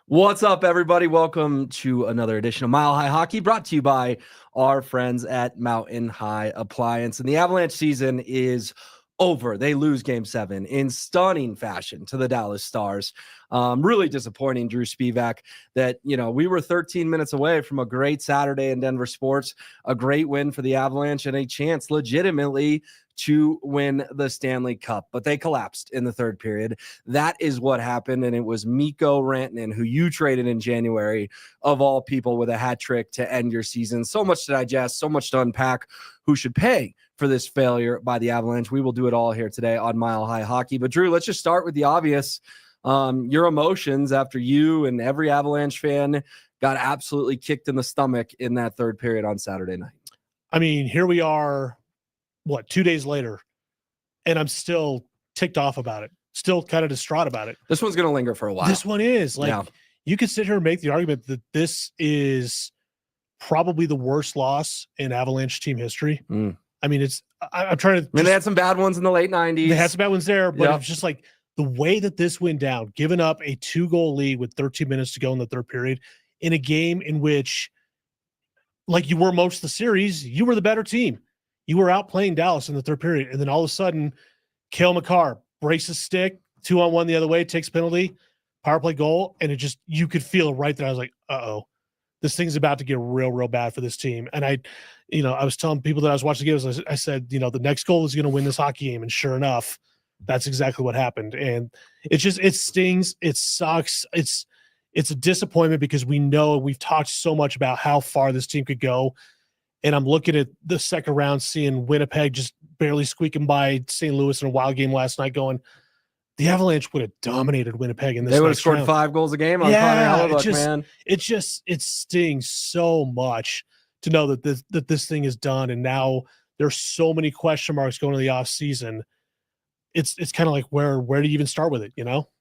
What's up, everybody? Welcome to another edition of Mile High Hockey, brought to you by our friends at Mountain High Appliance. And the Avalanche season is over. They lose Game 7 in stunning fashion to the Dallas Stars. Really disappointing, Drew Spivak, that, we were 13 minutes away from a great Saturday in Denver sports, a great win for the Avalanche, and a chance legitimately to win the Stanley Cup, but they collapsed in the third period. That is what happened, and it was Mikko Rantanen, who you traded in January, of all people, with a hat trick to end your season. So much to digest, so much to unpack. Who should pay for this failure by the Avalanche? We will do it all here today on Mile High Hockey. But Drew, let's just start with the obvious. Your emotions after you and every Avalanche fan got absolutely kicked in the stomach in that third period on Saturday night. I mean, here we are, 2 days later, and I'm still ticked off about it, still kind of distraught about it. This one's going to linger for a while. This one is. You could sit here and make the argument that this is probably the worst loss in Avalanche team history. I mean, I'm trying to. They had some bad ones in the late 90s. They had some bad ones there, but it's just like the way that this went down, giving up a 2-goal lead with 13 minutes to go in the third period in a game in which, like you were most of the series, you were the better team. You were outplaying Dallas in the third period, and then all of a sudden, Cale Makar breaks his stick, 2-on-1 the other way, takes penalty, power play goal, and you could feel right there. I was like, uh-oh, this thing's about to get real, real bad for this team. And I was telling people that I was watching the games, I said, the next goal is going to win this hockey game, and sure enough, that's exactly what happened. And it stings, it sucks, it's a disappointment because we've talked so much about how far this team could go. And I'm looking at the second round, seeing Winnipeg just barely squeaking by St. Louis in a wild game last night, going, the Avalanche would have dominated Winnipeg in this. They would have scored round. 5 goals a game on Connor Hellebuyck, man. It stings so much to know that this thing is done, and now there's so many question marks going into the off season. It's kind of like where do you even start with it,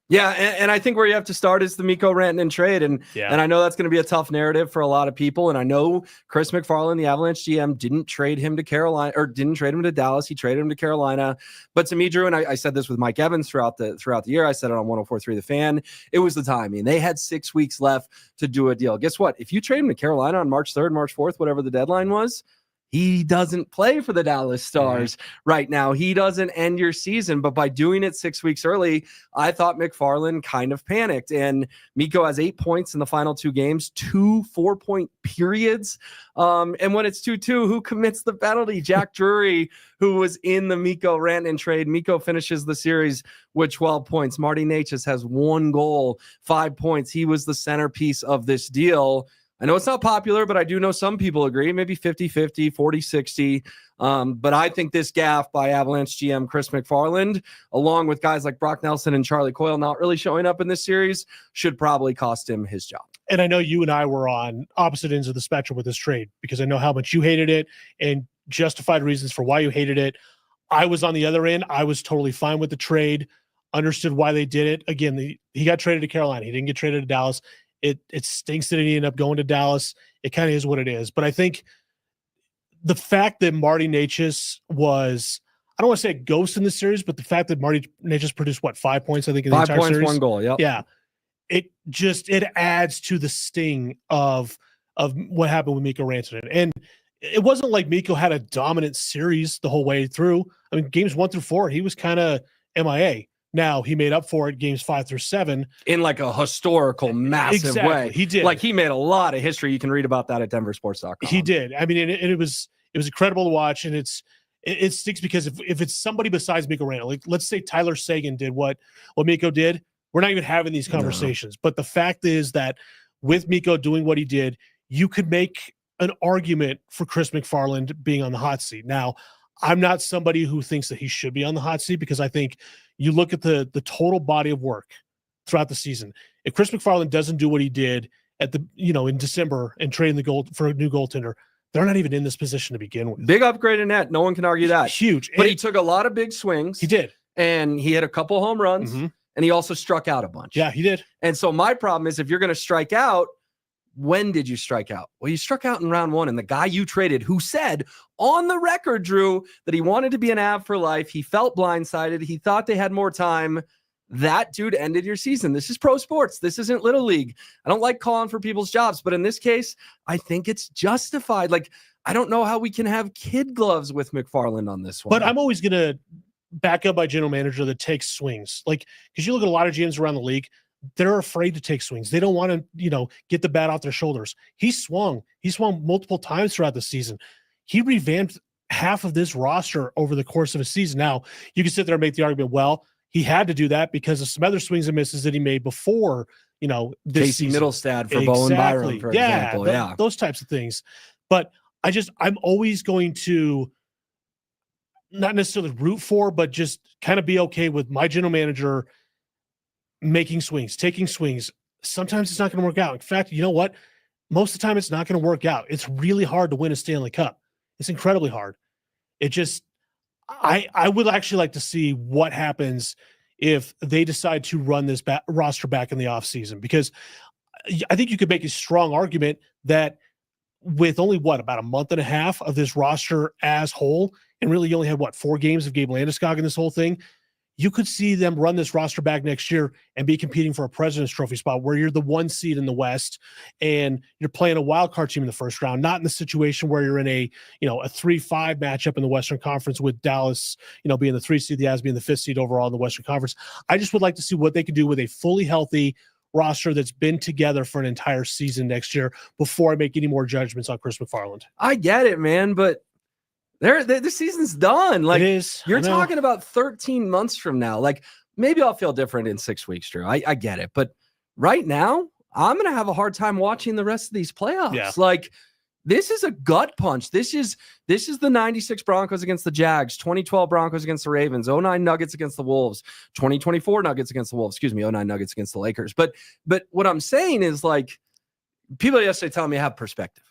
Yeah, and I think where you have to start is the Mikko Rantanen trade, and I know that's going to be a tough narrative for a lot of people, and I know Chris McFarland, the Avalanche GM, didn't trade him to Carolina, or didn't trade him to Dallas. He traded him to Carolina. But to me, Drew, and I said this with Mike Evans throughout the year, I said it on 104.3 The Fan, it was the time. I mean, they had 6 weeks left to do a deal. Guess what? If you trade him to Carolina on March 3rd, March 4th, whatever the deadline was, he doesn't play for the Dallas Stars right now. He doesn't end your season. But by doing it 6 weeks early, I thought McFarland kind of panicked. And Mikko has 8 points in the final 2 games, 2 4-point periods. And when it's 2-2, who commits the penalty? Jack Drury, who was in the Mikko Rantanen trade. Mikko finishes the series with 12 points. Marty Necas has 1 goal, 5 points. He was the centerpiece of this deal. I know it's not popular, but I do know some people agree, maybe 50-50, 40-60. But I think this gaffe by Avalanche GM Chris McFarland, along with guys like Brock Nelson and Charlie Coyle not really showing up in this series, should probably cost him his job. And I know you and I were on opposite ends of the spectrum with this trade, because I know how much you hated it and justified reasons for why you hated it. I was on the other end. I was totally fine with the trade, understood why they did it. Again, he got traded to Carolina. He didn't get traded to Dallas. It stinks that he ended up going to Dallas. It kind of is what it is. But I think the fact that Marty Necas was, I don't want to say a ghost in the series, but the fact that Marty Necas produced 5 points, I think, in the entire series. 5 points, 1 goal, yep. Yeah. It adds to the sting of what happened with Mikko Rantanen. And it wasn't like Mikko had a dominant series the whole way through. I mean, games 1 through 4, he was kind of MIA. Now, he made up for it games 5 through 7. In like a historical, massive way. He did. Like, he made a lot of history. You can read about that at denversports.com. He did. I mean, it was incredible to watch, and it sticks because if it's somebody besides Mikko Rantanen, like let's say Tyler Seguin did what Mikko did, we're not even having these conversations. No. But the fact is that with Mikko doing what he did, you could make an argument for Chris McFarland being on the hot seat. Now, I'm not somebody who thinks that he should be on the hot seat, because I think you look at the total body of work throughout the season. If Chris McFarland doesn't do what he did at in December and trading the goal for a new goaltender, they're not even in this position to begin with. Big upgrade in net. No one can argue that. Huge. But he took a lot of big swings. He did. And he hit a couple home runs. Mm-hmm. And he also struck out a bunch. Yeah, he did. And so my problem is, if you're going to strike out, when did you strike out? Well, you struck out in round 1, and the guy you traded, who said on the record, Drew, that he wanted to be an Av for life, he felt blindsided, he thought they had more time. that dude ended your season. This is pro sports. This isn't Little League. I don't like calling for people's jobs, but in this case, I think it's justified. Like, I don't know how we can have kid gloves with McFarland on this one. But I'm always going to back up my general manager that takes swings. Like, because you look at a lot of GMs around the league, they're afraid to take swings. They don't want to, get the bat off their shoulders. He swung multiple times throughout the season. He revamped half of this roster over the course of a season. Now, you can sit there and make the argument, well, he had to do that because of some other swings and misses that he made before, this Casey season. Mittelstadt for Bowen Byram, for example. Yeah, those types of things. But I'm always going to not necessarily root for, but just kind of be okay with my general manager making swings, taking swings. Sometimes it's not going to work out. In fact, you know what? Most of the time it's not going to work out. It's really hard to win a Stanley Cup. It's incredibly hard. It just, I would actually like to see what happens if they decide to run this roster back in the offseason, because I think you could make a strong argument that with only about a month and a half of this roster as whole, and really you only had 4 games of Gabe Landeskog in this whole thing, you could see them run this roster back next year and be competing for a President's Trophy spot where you're the 1 seed in the West and you're playing a wild card team in the first round, not in the situation where you're in a 3-5 matchup in the Western Conference with Dallas, being the 3 seed, the Avs being the 5th seed overall in the Western Conference. I just would like to see what they could do with a fully healthy roster that's been together for an entire season next year before I make any more judgments on Chris McFarland. I get it, man, but the season's done. Like, it is. You're talking about 13 months from now. Like, maybe I'll feel different in 6 weeks, Drew. I get it. But right now, I'm going to have a hard time watching the rest of these playoffs. Yeah. Like, this is a gut punch. This is the 96 Broncos against the Jags, 2012 Broncos against the Ravens, 09 Nuggets against the Wolves, 2024 Nuggets against the Wolves, 09 Nuggets against the Lakers. But what I'm saying is, like, people yesterday telling me I have perspective.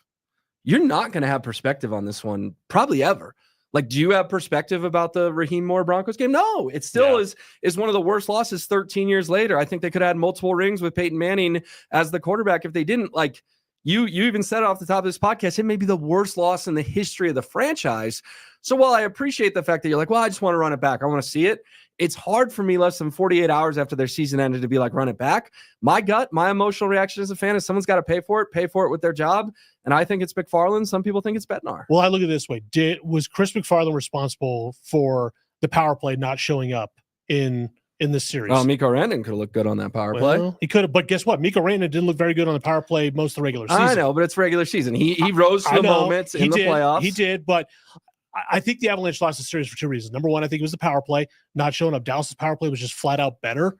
You're not going to have perspective on this one probably ever. Like, do you have perspective about the Raheem Moore Broncos game? No, it still is one of the worst losses 13 years later. I think they could have had multiple rings with Peyton Manning as the quarterback if they didn't. Like, you even said off the top of this podcast, it may be the worst loss in the history of the franchise. So while I appreciate the fact that you're like, well, I just want to run it back, I want to see it, it's hard for me less than 48 hours after their season ended to be like, run it back. My gut, my emotional reaction as a fan is someone's got to pay for it with their job. And I think it's McFarland. Some people think it's Bednar. Well, I look at it this way. Was Chris McFarland responsible for the power play not showing up in this series? Well, Mikko Rantanen could have looked good on that power play. He could have, but guess what? Mikko Rantanen didn't look very good on the power play most of the regular season. I know, but it's regular season. He rose to the moments in the playoffs. He did, but I think the Avalanche lost the series for 2 reasons. Number one, I think it was the power play not showing up. Dallas's power play was just flat out better.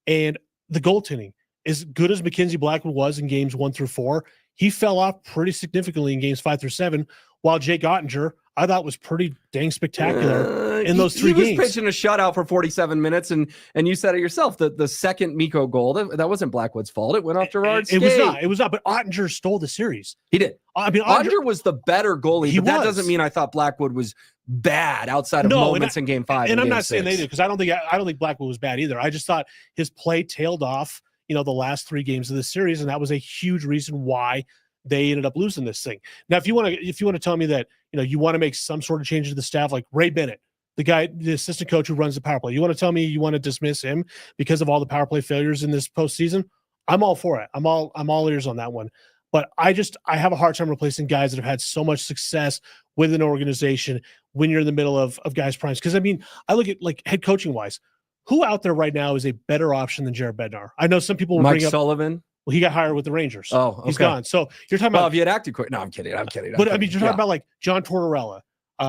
And the goaltending, as good as Mackenzie Blackwood was in games 1 through 4, he fell off pretty significantly in games 5 through 7, while Jake Ottinger, I thought, was pretty dang spectacular in those 3 games. He was pitching a shutout for 47 minutes, and you said it yourself, the second Mikko goal, that wasn't Blackwood's fault. It went off Gerard's skate. It was not, but Ottinger stole the series. He did. I mean, Ottinger was the better goalie, but that doesn't mean I thought Blackwood was bad outside of moments in game 5. And I'm not saying they did, because I don't think Blackwood was bad either. I just thought his play tailed off, the last 3 games of the series, and that was a huge reason why they ended up losing this thing. Now, if you want to tell me that, you want to make some sort of change to the staff, like Ray Bennett, the assistant coach who runs the power play, you want to tell me you want to dismiss him because of all the power play failures in this postseason? I'm all for it. I'm all ears on that one. But I have a hard time replacing guys that have had so much success with an organization when you're in the middle of guys' primes. Because, I mean, I look at, like, head coaching wise, who out there right now is a better option than Jared Bednar? I know some people will bring up Sullivan. Well, he got hired with the Rangers. Oh, okay. He's gone. So you're talking about if you had acted quick. No, I'm kidding. But I mean, you're talking about like John Tortorella,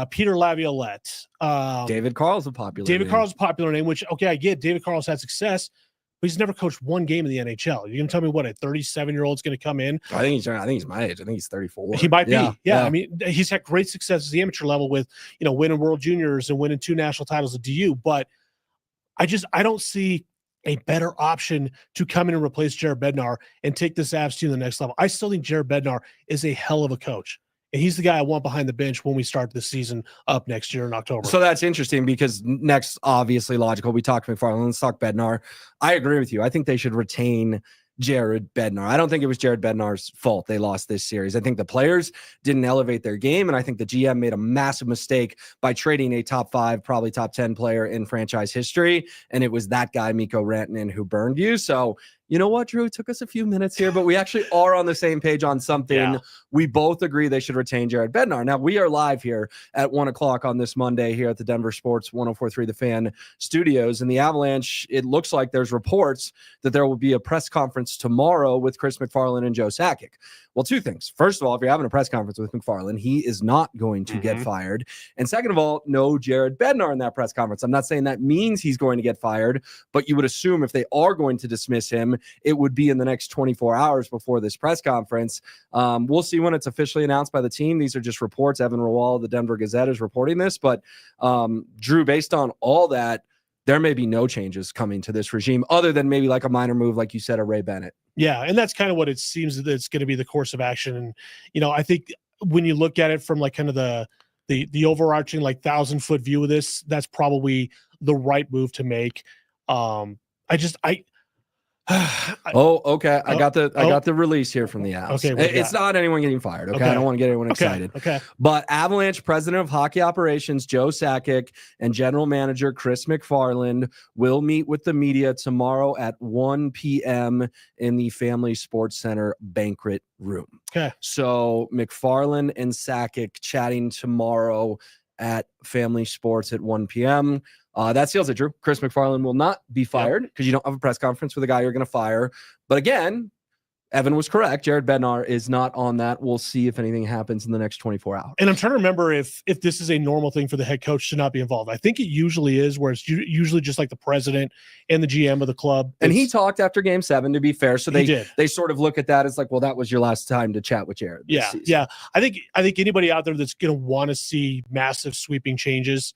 Peter Laviolette, David Carl's a popular name. Which, okay, I get David Carl's had success, but he's never coached 1 game in the NHL. You're gonna tell me what a 37-year-old's gonna come in? I think he's my age. I think he's 34. He might be. Yeah. I mean, he's had great success at the amateur level with winning World Juniors and winning 2 national titles at DU. But I don't see a better option to come in and replace Jared Bednar and take this Avs team to the next level. I still think Jared Bednar is a hell of a coach. And he's the guy I want behind the bench when we start the season up next year in October. So that's interesting because next, obviously logical, we talked McFarland, let's talk Bednar. I agree with you. I think they should retain Jared Bednar. I don't think it was Jared Bednar's fault they lost this series. I think the players didn't elevate their game, and I think the GM made a massive mistake by trading a top 5, probably top 10 player in franchise history, and it was that guy, Mikko Rantanen, who burned you. So you know what, Drew? It took us a few minutes here, but we actually are on the same page on something. Yeah. We both agree they should retain Jared Bednar. Now, we are live here at 1 o'clock on this Monday here at the Denver Sports 104.3 The Fan studios. And the Avalanche, it looks like there's reports that there will be a press conference tomorrow with Chris McFarland and Joe Sakic. Well, two things. First of all, if you're having a press conference with McFarland, he is not going to get fired. And second of all, no Jared Bednar in that press conference. I'm not saying that means he's going to get fired, but you would assume if they are going to dismiss him, it would be in the next 24 hours before this press conference. We'll see when it's officially announced by the team. These are just reports. Evan Rawal, the Denver Gazette, is reporting this. But Drew, based on all that, there may be no changes coming to this regime other than maybe like a minor move, like you said, a Ray Bennett. Yeah, and that's kind of what it seems that it's going to be the course of action. And, you know, I think when you look at it from like kind of the overarching like 1,000-foot view of this, that's probably the right move to make. Okay. I got the release here from the Avs. Okay, it's not anyone getting fired. Okay, I don't want to get anyone excited. Okay. But Avalanche president of hockey operations Joe Sakic and general manager Chris McFarland will meet with the media tomorrow at 1 p.m. in the Family Sports Center banquet room. Okay. So McFarland and Sakic chatting tomorrow at Family Sports at 1 p.m. That seals it, Drew. Chris McFarland will not be fired because you don't have a press conference with a guy you're going to fire. But again, Evan was correct. Jared Bednar is not on that. We'll see if anything happens in the next 24 hours. And I'm trying to remember if this is a normal thing for the head coach to not be involved. I think it usually is, where it's usually just like the president and the GM of the club. And he talked after Game 7, to be fair. So they sort of look at that as like, well, that was your last time to chat with Jared. Yeah. I think anybody out there that's going to want to see massive sweeping changes,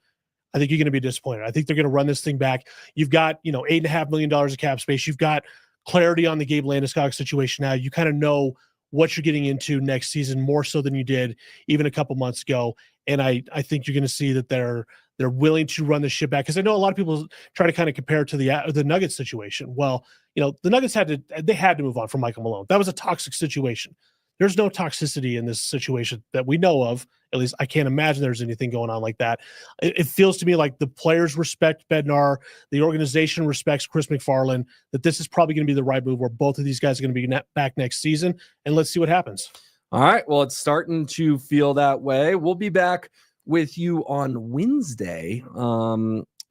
I think you're going to be disappointed. I think they're going to run this thing back. You've got, $8.5 million of cap space. You've got clarity on the Gabe Landeskog situation now. You kind of know what you're getting into next season more so than you did even a couple months ago. And I think you're going to see that they're willing to run the ship back, because I know a lot of people try to kind of compare it to the Nuggets situation. Well, the Nuggets had to move on from Michael Malone. That was a toxic situation. There's no toxicity in this situation that we know of. At least I can't imagine there's anything going on like that. It feels to me like the players respect Bednar, the organization respects Chris McFarland, that this is probably going to be the right move where both of these guys are going to be back next season, and let's see what happens. All right. Well, it's starting to feel that way. We'll be back with you on Wednesday.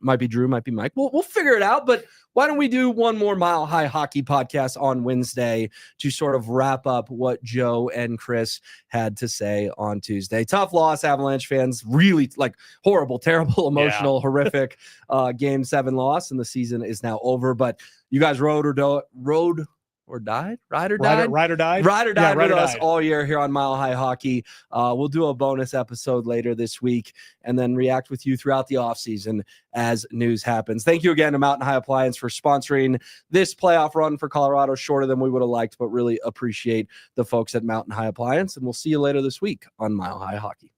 Might be Drew, might be Mike. We'll figure it out, but why don't we do one more Mile High Hockey podcast on Wednesday to sort of wrap up what Joe and Chris had to say on Tuesday. Tough loss, Avalanche fans. Really horrible, terrible, emotional, horrific Game 7 loss, and the season is now over. But you guys ride or died with us all year here on Mile High Hockey. We'll do a bonus episode later this week and then react with you throughout the offseason as news happens. Thank you again to Mountain High Appliance for sponsoring this playoff run for Colorado. Shorter than we would have liked, but really appreciate the folks at Mountain High Appliance. And we'll see you later this week on Mile High Hockey.